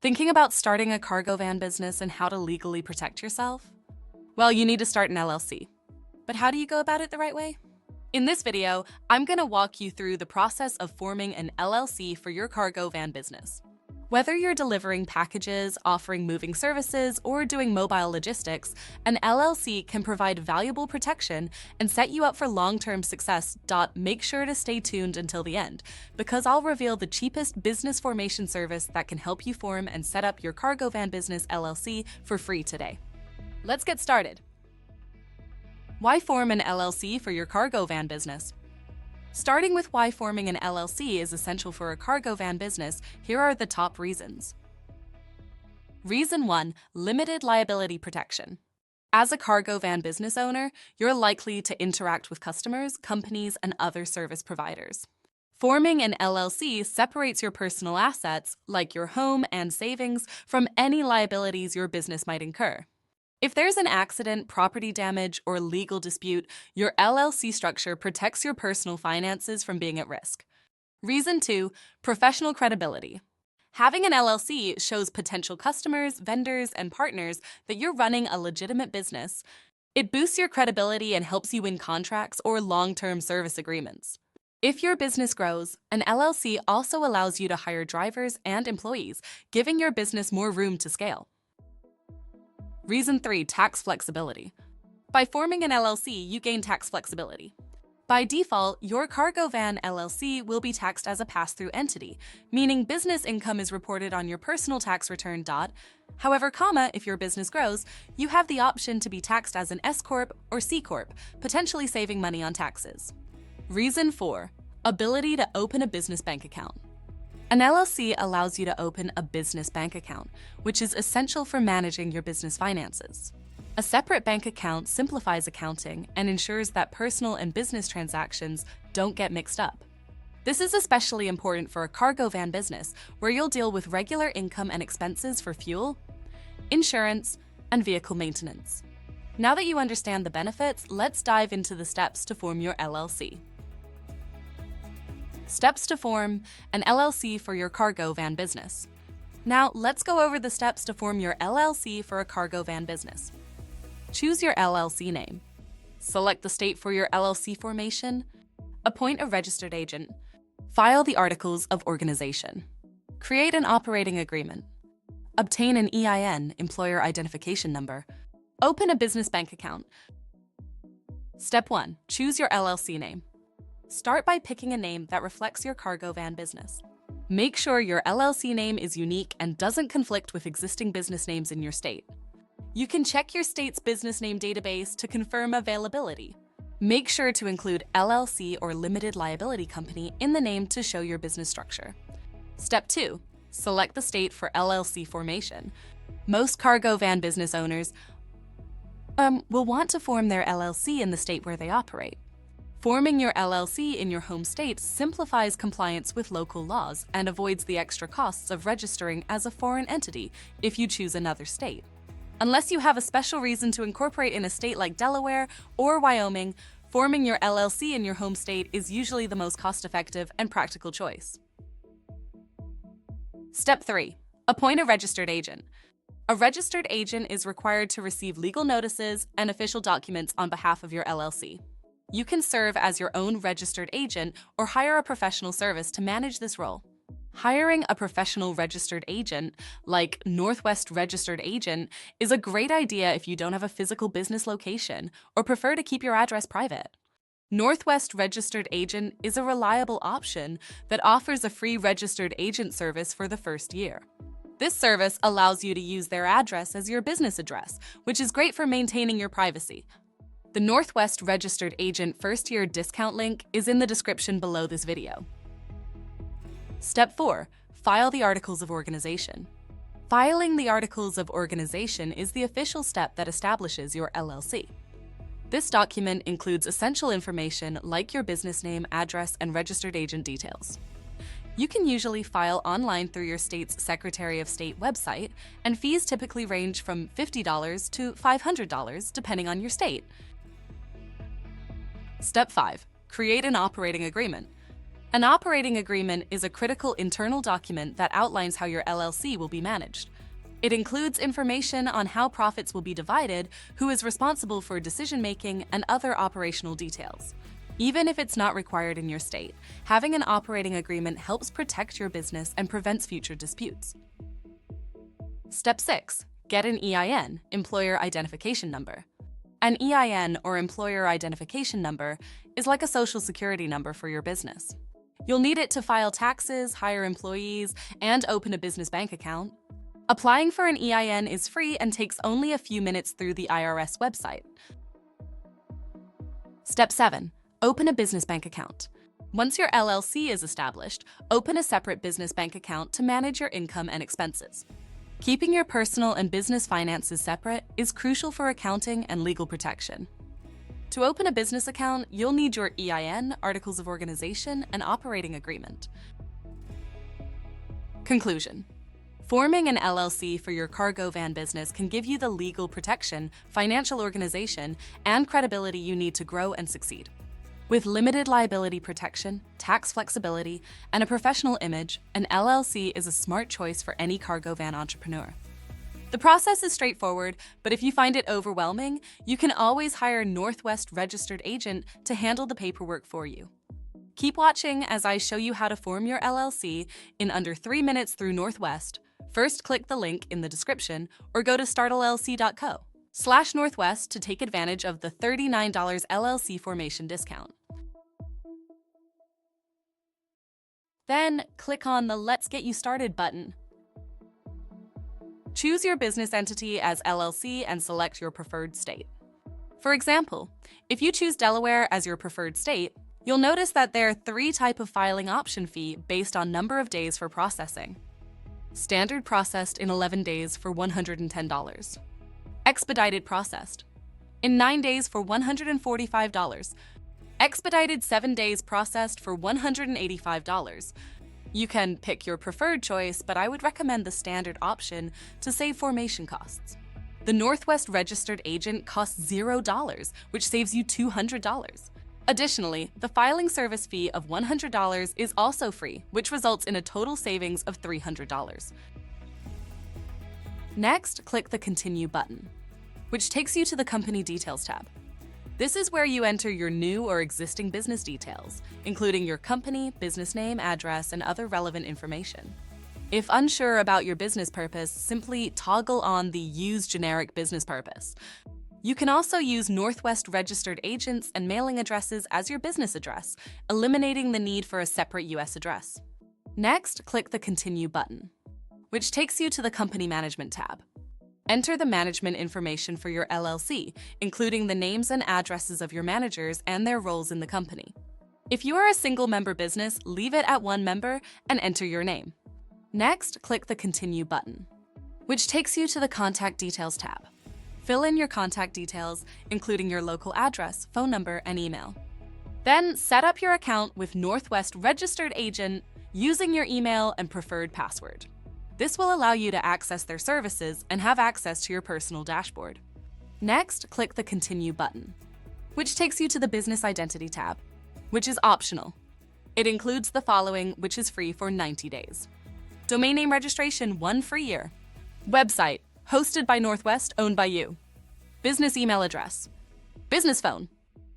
Thinking about starting a cargo van business and how to legally protect yourself? Well, you need to start an LLC. But how do you go about it the right way? In this video, I'm going to walk you through the process of forming an LLC for your cargo van business. Whether you're delivering packages, offering moving services, or doing mobile logistics, an LLC can provide valuable protection and set you up for long-term success. Make sure to stay tuned until the end, because I'll reveal the cheapest business formation service that can help you form and set up your cargo van business LLC for free today. Let's get started. Why form an LLC for your cargo van business? Starting with why forming an LLC is essential for a cargo van business, here are the top reasons. Reason 1. Limited liability protection. As a cargo van business owner, you're likely to interact with customers, companies, and other service providers. Forming an LLC separates your personal assets, like your home and savings, from any liabilities your business might incur. If there's an accident, property damage, or legal dispute, your LLC structure protects your personal finances from being at risk. Reason 2. Professional credibility. Having an LLC shows potential customers, vendors, and partners that you're running a legitimate business. It boosts your credibility and helps you win contracts or long-term service agreements. If your business grows, an LLC also allows you to hire drivers and employees, giving your business more room to scale. Reason 3. Tax flexibility. By forming an LLC, you gain tax flexibility. By default, your cargo van LLC will be taxed as a pass-through entity, meaning business income is reported on your personal tax return. However, if your business grows, you have the option to be taxed as an S Corp or C Corp, potentially saving money on taxes. Reason 4. Ability to open a business bank account. An LLC allows you to open a business bank account, which is essential for managing your business finances. A separate bank account simplifies accounting and ensures that personal and business transactions don't get mixed up. This is especially important for a cargo van business, where you'll deal with regular income and expenses for fuel, insurance, and vehicle maintenance. Now that you understand the benefits, let's dive into the steps to form your LLC. Steps to form an LLC for your cargo van business. Now, let's go over the steps to form your LLC for a cargo van business. Choose your LLC name. Select the state for your LLC formation. Appoint a registered agent. File the articles of organization. Create an operating agreement. Obtain an EIN, employer identification number. Open a business bank account. Step 1. Choose your LLC name. Start by picking a name that reflects your cargo van business. Make sure your LLC name is unique and doesn't conflict with existing business names in your state. You can check your state's business name database to confirm availability. Make sure to include LLC or limited liability company in the name to show your business structure. Step 2. Select the state for LLC formation. Most cargo van business owners will want to form their LLC in the state where they operate. Forming your LLC in your home state simplifies compliance with local laws and avoids the extra costs of registering as a foreign entity if you choose another state. Unless you have a special reason to incorporate in a state like Delaware or Wyoming, forming your LLC in your home state is usually the most cost-effective and practical choice. Step 3. Appoint a registered agent. A registered agent is required to receive legal notices and official documents on behalf of your LLC. You can serve as your own registered agent or hire a professional service to manage this role. Hiring a professional registered agent, like Northwest Registered Agent, is a great idea if you don't have a physical business location or prefer to keep your address private. Northwest Registered Agent is a reliable option that offers a free registered agent service for the first year. This service allows you to use their address as your business address, which is great for maintaining your privacy. The Northwest Registered Agent first-year discount link is in the description below this video. Step 4. File the articles of organization. Filing the articles of organization is the official step that establishes your LLC. This document includes essential information like your business name, address, and registered agent details. You can usually file online through your state's Secretary of State website, and fees typically range from $50 to $500 depending on your state. Step 5. Create an operating agreement. An operating agreement is a critical internal document that outlines how your LLC will be managed. It includes information on how profits will be divided, who is responsible for decision-making, and other operational details. Even if it's not required in your state, having an operating agreement helps protect your business and prevents future disputes. Step 6. Get an EIN, Employer Identification Number. An EIN, or Employer Identification Number, is like a social security number for your business. You'll need it to file taxes, hire employees, and open a business bank account. Applying for an EIN is free and takes only a few minutes through the IRS website. Step 7. Open a business bank account. Once your LLC is established, open a separate business bank account to manage your income and expenses. Keeping your personal and business finances separate is crucial for accounting and legal protection. To open a business account, you'll need your EIN, Articles of Organization, and operating agreement. Conclusion. Forming an LLC for your cargo van business can give you the legal protection, financial organization, and credibility you need to grow and succeed. With limited liability protection, tax flexibility, and a professional image, an LLC is a smart choice for any cargo van entrepreneur. The process is straightforward, but if you find it overwhelming, you can always hire a Northwest registered agent to handle the paperwork for you. Keep watching as I show you how to form your LLC in under 3 minutes through Northwest. First, click the link in the description or go to startllc.co/Northwest to take advantage of the $39 LLC formation discount. Then, click on the Let's Get You Started button. Choose your business entity as LLC and select your preferred state. For example, if you choose Delaware as your preferred state, you'll notice that there are 3 types of filing option fee based on number of days for processing. Standard processed in 11 days for $110. Expedited processed in 9 days for $145. Expedited 7 days processed for $185. You can pick your preferred choice, but I would recommend the standard option to save formation costs. The Northwest registered agent costs $0, which saves you $200. Additionally, the filing service fee of $100 is also free, which results in a total savings of $300. Next, click the Continue button, which takes you to the Company Details tab. This is where you enter your new or existing business details, including your company, business name, address, and other relevant information. If unsure about your business purpose, simply toggle on the Use Generic Business Purpose. You can also use Northwest registered agents and mailing addresses as your business address, eliminating the need for a separate U.S. address. Next, click the Continue button, which takes you to the Company Management tab. Enter the management information for your LLC, including the names and addresses of your managers and their roles in the company. If you are a single-member business, leave it at 1 member and enter your name. Next, click the Continue button, which takes you to the Contact Details tab. Fill in your contact details, including your local address, phone number, and email. Then set up your account with Northwest Registered Agent using your email and preferred password. This will allow you to access their services and have access to your personal dashboard. Next, click the Continue button, which takes you to the Business Identity tab, which is optional. It includes the following, which is free for 90 days. Domain name registration, 1 free year. Website, hosted by Northwest, owned by you. Business email address. Business phone.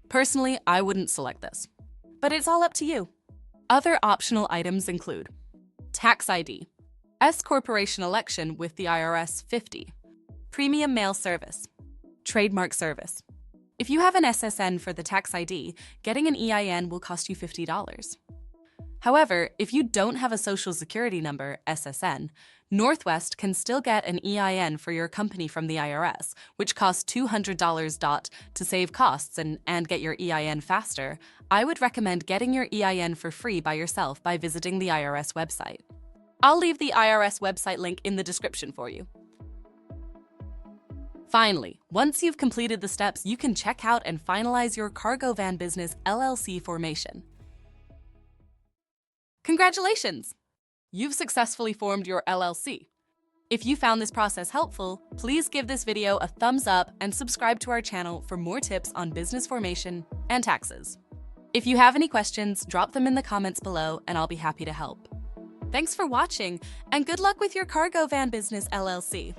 Personally, I wouldn't select this, but it's all up to you. Other optional items include Tax ID, S Corporation election with the IRS 50, Premium mail service, Trademark service. If you have an SSN for the tax ID, getting an EIN will cost you $50. However, if you don't have a Social Security number, SSN, Northwest can still get an EIN for your company from the IRS, which costs $200. To save costs and get your EIN faster, I would recommend getting your EIN for free by yourself by visiting the IRS website. I'll leave the IRS website link in the description for you. Finally, once you've completed the steps, you can check out and finalize your cargo van business LLC formation. Congratulations! You've successfully formed your LLC. If you found this process helpful, please give this video a thumbs up and subscribe to our channel for more tips on business formation and taxes. If you have any questions, drop them in the comments below and I'll be happy to help. Thanks for watching, and good luck with your cargo van business, LLC.